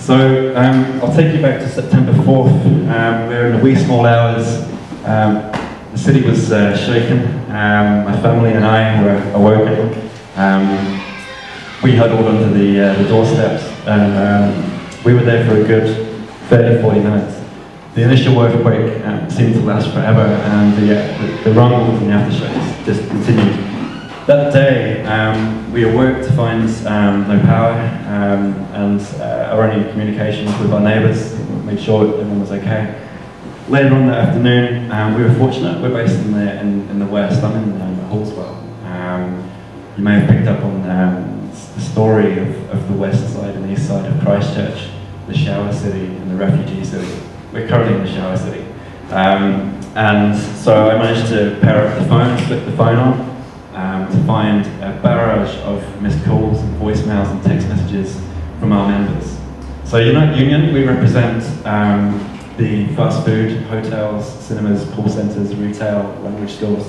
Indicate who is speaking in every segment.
Speaker 1: So I'll take you back to September 4th. We're in the wee small hours. The city was shaken. My family and I were awoken. We huddled onto the doorsteps, and we were there for a good 30-40 minutes. The initial earthquake seemed to last forever, and the rumbles and the aftershocks just continued. That day, we awoke to find no power, and our only communication was with our neighbours, made sure everyone was okay. Later on that afternoon, we were fortunate. We're based in the west. I'm in Hallswell. You may have picked up on the story of the west side and east side of Christchurch, the shower city and the refugee city. We're currently in the shower city. And so I managed to pair up the phone, flip the phone on, to find a barrage of missed calls and voicemails and text messages from our members. So Unite Union, we represent the fast food, hotels, cinemas, call centres, retail, language schools.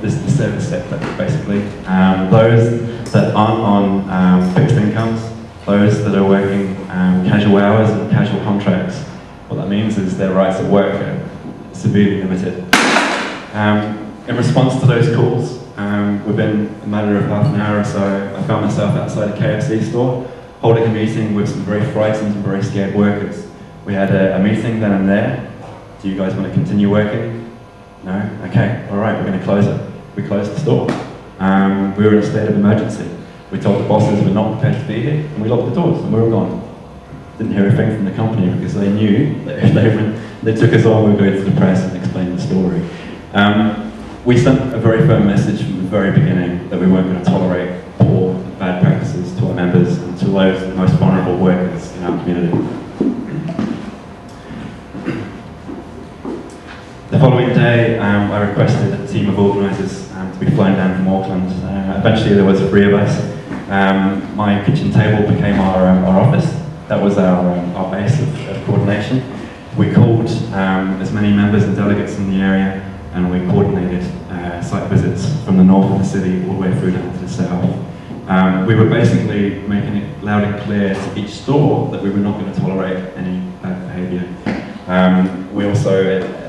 Speaker 1: This is the service sector, basically. Those that aren't on fixed incomes, those that are working casual hours and casual contracts. What that means is their rights at work are severely limited. In response to those calls, within a matter of half an hour or so, I found myself outside a KFC store, holding a meeting with some very frightened and very scared workers. We had a meeting then and there. Do you guys want to continue working? No? Okay, all right, we're going to close it. We closed the store. We were in a state of emergency. We told the bosses we're not prepared to be here, and we locked the doors, and we were gone. Didn't hear a thing from the company because they knew that if they took us on, we were going to the press and explain the story. We sent a very firm message from the very beginning that we weren't going to tolerate poor, bad practices to our members and to those most vulnerable workers in our community. The following day, I requested a team of organisers to be flown down from Auckland. Eventually there was 3 of us. My kitchen table became our office. That was our base of coordination. We called as many members and delegates in the area, and we coordinated site visits from the north of the city all the way through down to the south. We were basically making it loud and clear to each store that we were not going to tolerate any bad behaviour. We also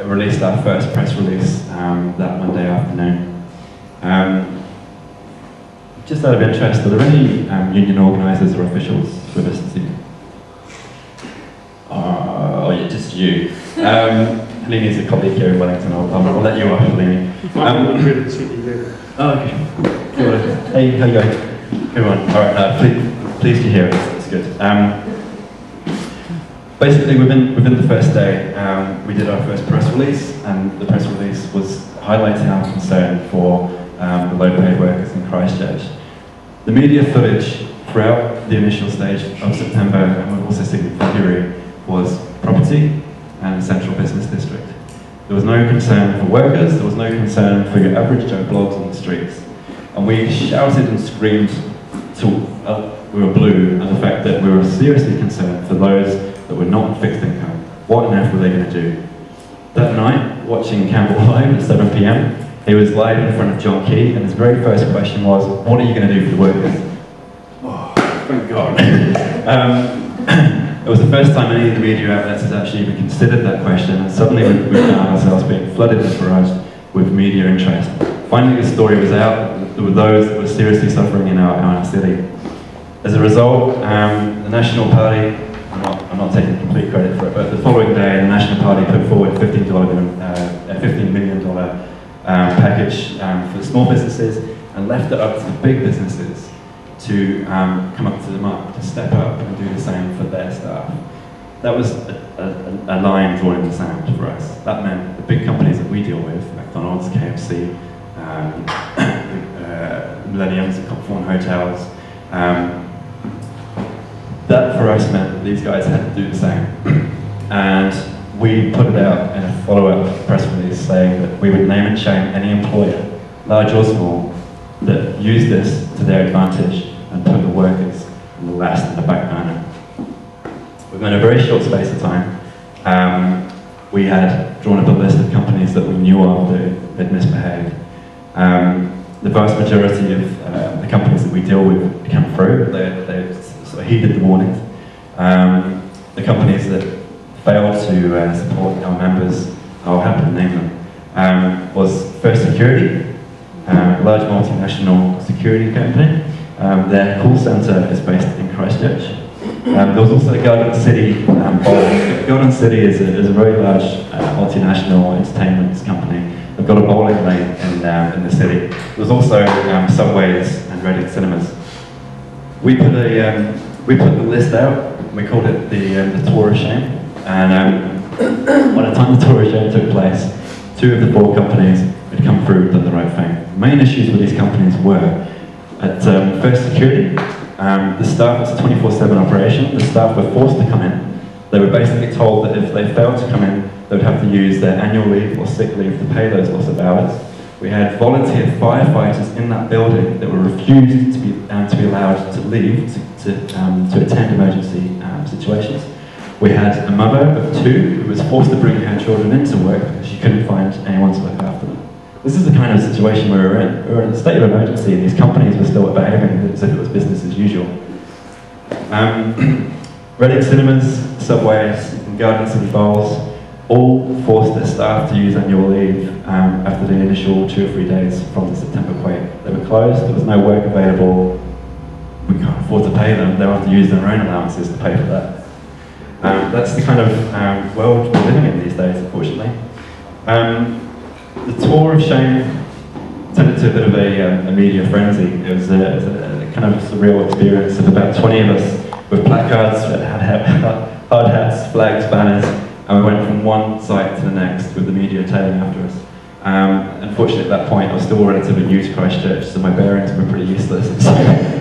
Speaker 1: released our first press release that Monday afternoon. Just out of interest, are there any union organisers or officials with us this evening? Oh yeah, just you. Helene is a colleague here in Wellington. I'll let you off, Helene. Oh, okay. Hey, how you going? Good one. All right. Pleased to hear it. It's good. Basically, within the first day, we did our first press release, and the press release was highlighting our concern for the low-paid workers in Christchurch. The media footage throughout the initial stage of September, and we've also seen in February, was property and central business district. There was no concern for workers, there was no concern for your average Joe Blogs on the streets. And we shouted and screamed till we were blue at the fact that we were seriously concerned for those that were not on fixed income. What on earth were they going to do? That night, watching Campbell live at 7 PM, he was live in front of John Key, and his very first question was, what are you going to do for the workers? Oh, thank God. It was the first time any of the media outlets had actually even considered that question, and suddenly we found ourselves being flooded and barraged with media interest. Finally, the story was out. There were those that were seriously suffering in our city. As a result, the National Party, I'm not taking complete credit for it, but the following day, the National Party put forward a $15 million package for the small businesses, and left it up to the big businesses to come up to the mark, to step up and do the same for their staff. That was a line drawn in the sand for us. That meant the big companies that we deal with, McDonald's, KFC, Millenniums, Copthorne Hotels, that for us meant that these guys had to do the same. And we put it out in a follow-up press release saying that we would name and shame any employer, large or small, that used this to their advantage and put the workers in the last and the back burner. Within a very short space of time, we had drawn up a list of companies that we knew of that had misbehaved. The vast majority of the companies that we deal with came through. They sort of heeded the warnings. The companies that failed to support our members, I'll happy to name them, was First Security, a large multinational security company. Their call centre is based in Christchurch. There was also Garden City Bowling. Garden City is a very large multinational entertainment company. They've got a bowling lane in the city. There's also Subways and Reading cinemas. We put the list out. We called it the Tour of Shame. And by the time the Tour of Shame took place, 2 of the 4 companies had come through and done the right thing. The main issues with these companies were at First Security. The staff, it's a 24/7 operation. The staff were forced to come in. They were basically told that if they failed to come in, they would have to use their annual leave or sick leave to pay those loss of hours. We had volunteer firefighters in that building that were refused to be allowed to leave to attend emergency situations. We had a mother of 2 who was forced to bring her children into work because she couldn't find anyone to look after them. This is the kind of situation we were in. We were in a state of emergency, and these companies were still behaving as if it was business as usual. Reading cinemas, Subways, and Garden City Bowls all forced their staff to use annual leave after the initial 2 or 3 days from the September quake. They were closed, there was no work available, we can't afford to pay them, they'll have to use their own allowances to pay for that. That's the kind of world we're living in these days, unfortunately. The Tour of Shame turned into a bit of a media frenzy. It was a kind of surreal experience of about 20 of us with placards that had hard hats, flags, banners, and we went from one site to the next with the media tailing after us. Unfortunately, at that point, I was still relatively new to Christchurch, so my bearings were pretty useless.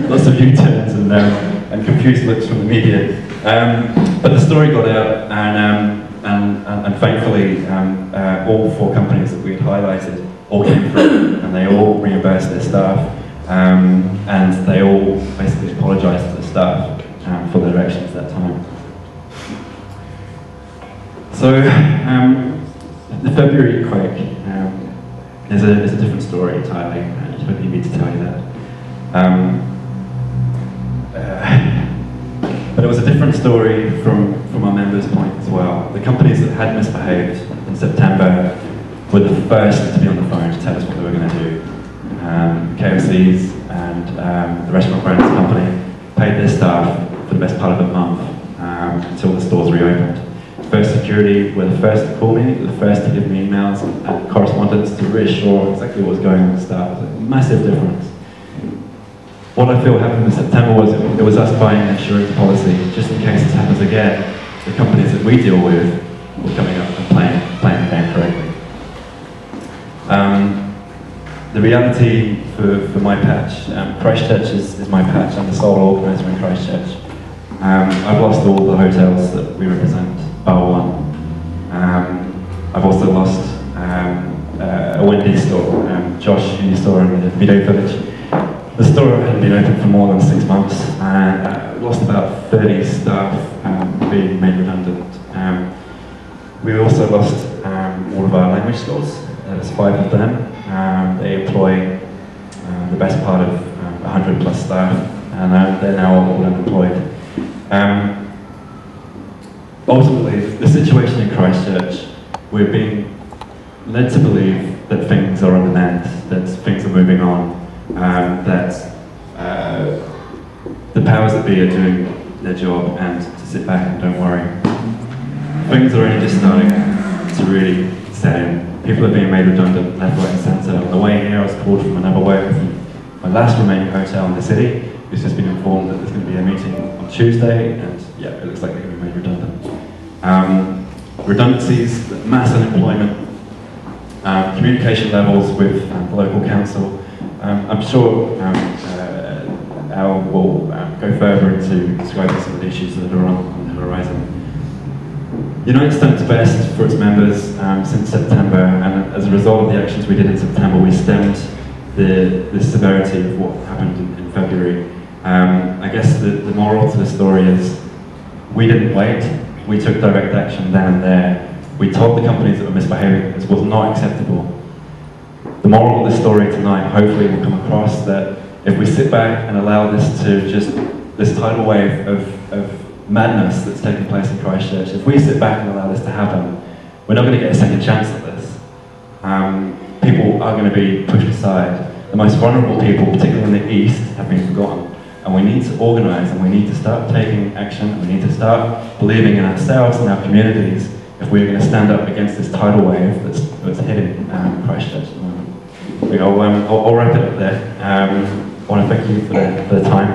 Speaker 1: Lots of U-turns and confused looks from the media. But the story got out, and thankfully, all 4 companies that we had highlighted all came through, and they all reimbursed their staff, and they all basically apologised to the staff for their actions at that time. So, the February quake is a different story entirely. You don't need me to tell you that. But it was a different story from our members' point as well. The companies that had misbehaved in September were the first to be on the phone to tell us what they were going to do. KFC's and the Restaurant Brands Company paid their staff for the best part of a month until the stores reopened. First Security were the first to call me, the first to give me emails and correspondence to reassure exactly what was going on with staff. It was a massive difference. What I feel happened in September was it was us buying an insurance policy, just in case this happens again. The companies that we deal with were coming up and playing the game correctly. The reality for my patch, Christchurch is my patch. I'm the sole organiser in Christchurch. I've lost all the hotels that we represent, bar one. I've also lost a Wendy's store, Josh, who you saw in the video footage. The store hadn't been open for more than 6 months, and lost about 30 staff being made redundant. We also lost all of our language schools. There's 5 of them. They employ the best part of 100 plus staff, and they're now all unemployed. Ultimately, the situation in Christchurch, we're being led to believe that things are on the mend, that things are moving on, that the powers that be are doing their job, and to sit back and don't worry. Things are only just starting to really set in. People are being made redundant left, right and centre. On the way here, I was called from another worker from my last remaining hotel in the city, who's just been informed that there's going to be a meeting on Tuesday, and yeah, it looks like they're going to be made redundant. Redundancies, mass unemployment, communication levels with the local council. I'm sure Al will go further into describing some of the issues that are on the horizon. United's done its best for its members since September, and as a result of the actions we did in September, we stemmed the severity of what happened in February. I guess the moral to the story is we didn't wait, we took direct action then and there. We told the companies that were misbehaving this was not acceptable. The moral of the story tonight hopefully will come across that if we sit back and allow this tidal wave of madness that's taking place in Christchurch, if we sit back and allow this to happen, we're not going to get a second chance at this. People are going to be pushed aside. The most vulnerable people, particularly in the East, have been forgotten. And we need to organise, and we need to start taking action, and we need to start believing in ourselves and our communities if we're going to stand up against this tidal wave that's hitting Christchurch at the moment. I'll wrap it up there. I want to thank you for the time.